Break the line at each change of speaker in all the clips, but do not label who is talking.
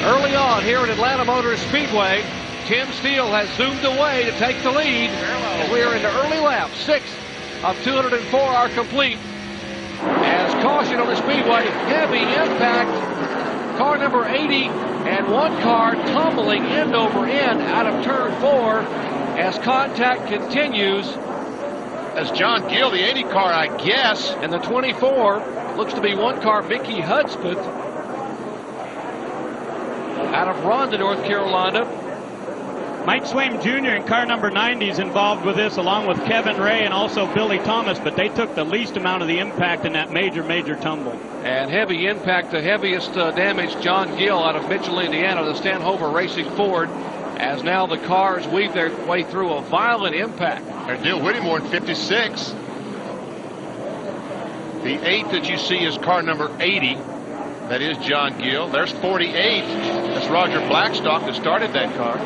Early on here at Atlanta Motor Speedway, Tim Steele has zoomed away to take the lead. And we are in the early lap. 6 of 204 are complete. As caution on the speedway, heavy impact. Car number 80 and one car tumbling end over end out of turn 4 as contact continues.
That's John Gill, the 80 car, I guess.
And the 24 looks to be one car, Mickey Hudspeth, out of Rhonda, North Carolina.
Mike Swaim Jr. in car number 90 is involved with this, along with Kevin Ray and also Billy Thomas, but they took the least amount of the impact in that major tumble. And
heavy impact, the heaviest damage, John Gill out of Mitchell, Indiana, the Stanhover Racing Ford, as now the cars weave their way through a violent impact.
There's Dale Whittemore in 56. The 8 that you see is car number 80. That is John Gill. There's 48. That's Roger Blackstock that started that car.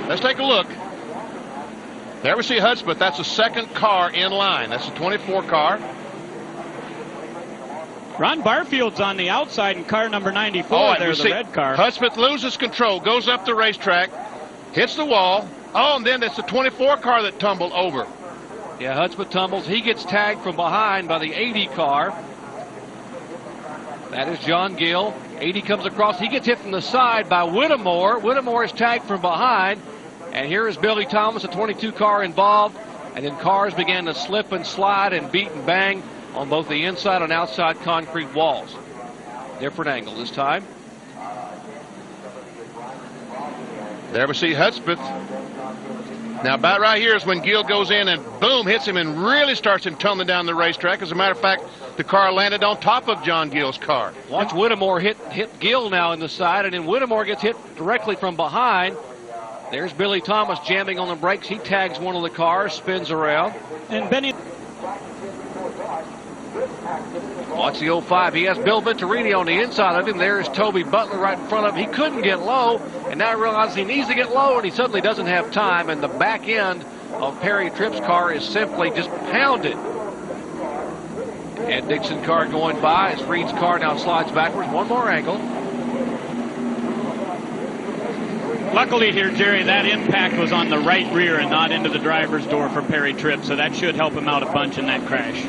Let's take a look. There we see Hudspeth. That's the second car in line. That's the 24 car.
Ron Barfield's on the outside in car number 94. There's the red car.
Hudspeth loses control, goes up the racetrack, hits the wall. Oh, and then it's the 24 car that tumbled over.
Yeah, Hudspeth tumbles. He gets tagged from behind by the 80 car. That is John Gill. 80 comes across. He gets hit from the side by Whittemore. Whittemore is tagged from behind. And here is Billy Thomas, a 22 car involved. And then cars began to slip and slide and beat and bang on both the inside and outside concrete walls. Different angle this time.
There we see Hudspeth. Now about right here is when Gill goes in and boom, hits him and really starts him tumbling down the racetrack. As a matter of fact, the car landed on top of John Gill's car.
Watch Whittemore hit Gill now in the side, and then Whittemore gets hit directly from behind. There's Billy Thomas jamming on the brakes. He tags one of the cars, spins around.
And Benny.
Watch the 05. He has Bill Venturini on the inside of him. There's Toby Butler right in front of him. He couldn't get low, and now he realizes he needs to get low, and he suddenly doesn't have time, and the back end of Perry Tripp's car is simply just pounded. And Dixon car going by as Reed's car now slides backwards. One more angle.
Luckily here, Jerry, that impact was on the right rear and not into the driver's door for Perry Tripp, so that should help him out a bunch in that crash.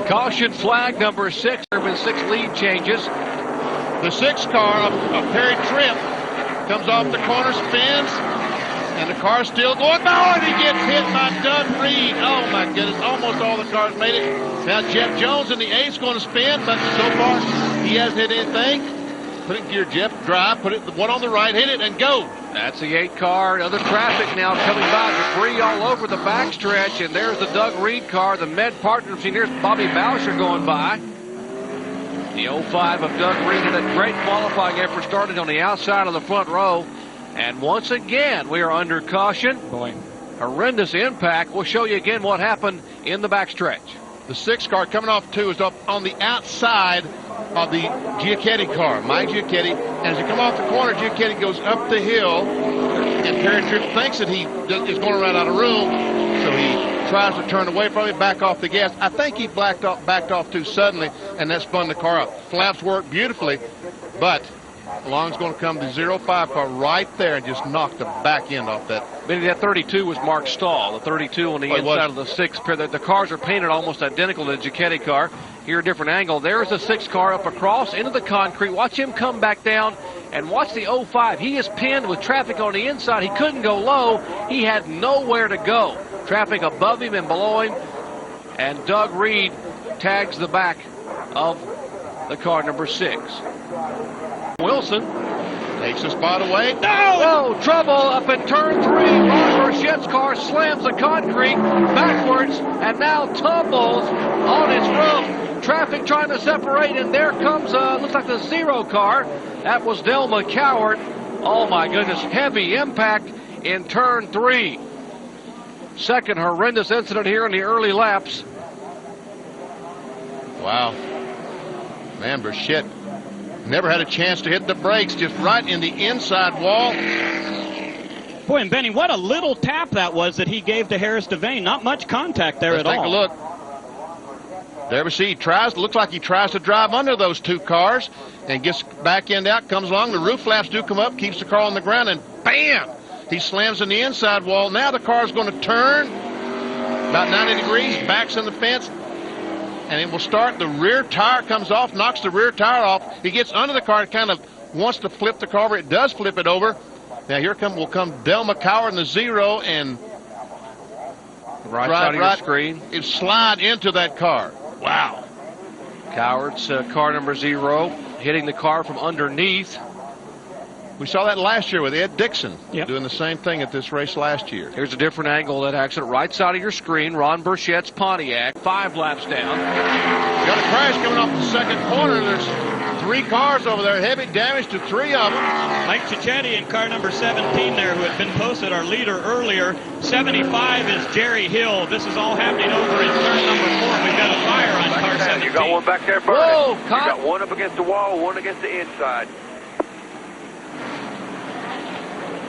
Caution flag number 6. There have been 6 lead changes.
The 6 car of Perry Tripp comes off the corner, spins, and the car's still going. Oh, and he gets hit by Doug Reed. Oh, my goodness. Almost all the cars made it. Now, Jeff Jones in the 8's going to spin, but so far he hasn't hit anything. Put it in gear, Jeff. Drive. Put it the one on the right. Hit it and go.
That's the 8 car. Other traffic now coming by. Debris all over the backstretch. And there's the Doug Reed car, the Med partner team. There's Bobby Bowsher going by. The 05 of Doug Reed had a great qualifying effort, started on the outside of the front row. And once again, we are under caution.
Boy.
Horrendous impact. We'll show you again what happened in the backstretch.
The 6 car coming off 2 is up on the outside of the Giacchetti car, Mike Giacchetti. And as you come off the corner, Giacchetti goes up the hill, and Perry Tripp thinks that he is going to run out of room, so he tries to turn away from it, back off the gas. I think he backed off too suddenly, and that spun the car up. Flaps worked beautifully, but along's going to come the 05 car right there and just knock the back end off that.
Benny, that 32 was Mark Stahl. The 32 on the inside of the 6. The cars are painted almost identical to the Giacchetti car. Here, a different angle. There's the 6 car up across into the concrete. Watch him come back down, and watch the 05. He is pinned with traffic on the inside. He couldn't go low. He had nowhere to go. Traffic above him and below him, and Doug Reed tags the back of the car number 6. Wilson
takes the spot away.
No! Trouble up in turn 3. Ron Burchett's car slams the concrete backwards and now tumbles on its roof. Traffic trying to separate, and there comes, looks like the 0 car. That was Del McCowart. Oh, my goodness. Heavy impact in turn 3. Second horrendous incident here in the early laps.
Wow. Man, Burchett never had a chance to hit the brakes, just right in the inside wall.
Boy, and Benny, what a little tap that was that he gave to Harris Devane. Not much contact there at all.
Let's take a look. There we see looks like he tries to drive under those two cars and gets back end out, comes along. The roof flaps do come up, keeps the car on the ground, and bam! He slams in the inside wall. Now the car's going to turn about 90 degrees, backs in the fence, and it will start. The rear tire comes off, knocks the rear tire off. He gets under the car, kind of wants to flip the car over. It does flip it over. Now here will come Del McCower in the 0 and
right side of your screen.
It slide into that car. Wow.
Coward's car number 0 hitting the car from underneath.
We saw that last year with Ed Dixon doing the same thing at this race last year.
Here's a different angle of that accident. Right side of your screen, Ron Burchett's Pontiac, 5 laps down.
Got a crash coming off the second corner. There's 3 cars over there. Heavy damage to 3 of them.
Mike Cicchetti in car number 17 there, who had been posted our leader earlier. 75 is Jerry Hill. This is all happening over in turn number 4. We've got a fire on car 17.
You got one back there burning.
Whoa,
you got one up against the wall, one against the inside.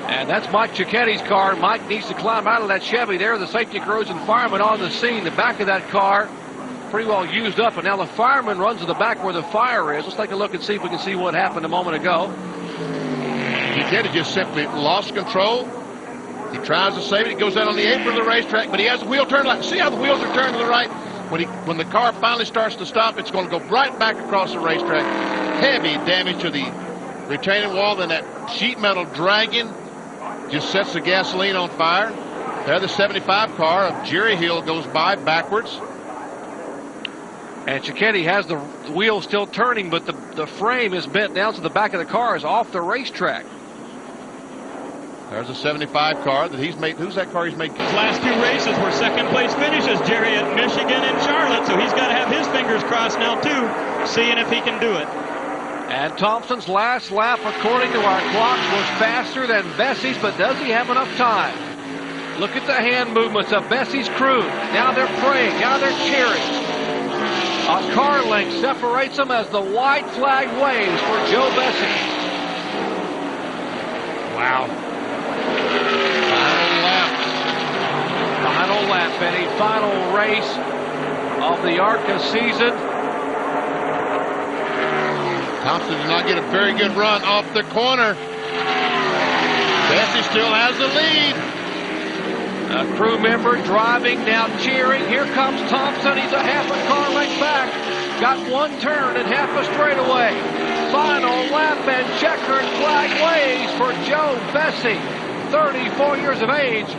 And that's Mike Cicchetti's car. Mike needs to climb out of that Chevy there. The safety crews and firemen on the scene. The back of that car pretty well used up, and now the fireman runs to the back where the fire is. Let's take a look and see if we can see what happened a moment ago.
Cicchetti just simply lost control. He tries to save it. He goes out on the apron of the racetrack, but he has the wheel turned like. See how the wheels are turned to the right? When the car finally starts to stop, it's going to go right back across the racetrack. Heavy damage to the retaining wall. Then that sheet metal dragging just sets the gasoline on fire. There, the 75 car of Jerry Hill goes by backwards.
And Cicchetti has the wheel still turning, but the frame is bent down, so the back of the car is off the racetrack.
There's a 75 car that he's made. Who's that car he's made?
His last 2 races were second place finishes, Jerry, at Michigan and Charlotte, so he's got to have his fingers crossed now, too, seeing if he can do it.
And Thompson's last lap, according to our clocks, was faster than Bessie's, but does he have enough time? Look at the hand movements of Bessie's crew. Now they're praying. Now they're cheering. A car length separates them as the white flag waves for Joe Bessie.
Wow.
Final lap, Benny. Final race of the ARCA season.
Thompson did not get a very good run off the corner. Bessie still has the lead.
A crew member driving, now cheering. Here comes Thompson. He's a half a car length back. Got one turn and half a straightaway. Final lap and checkered flag waves for Joe Bessie. 34 years of age.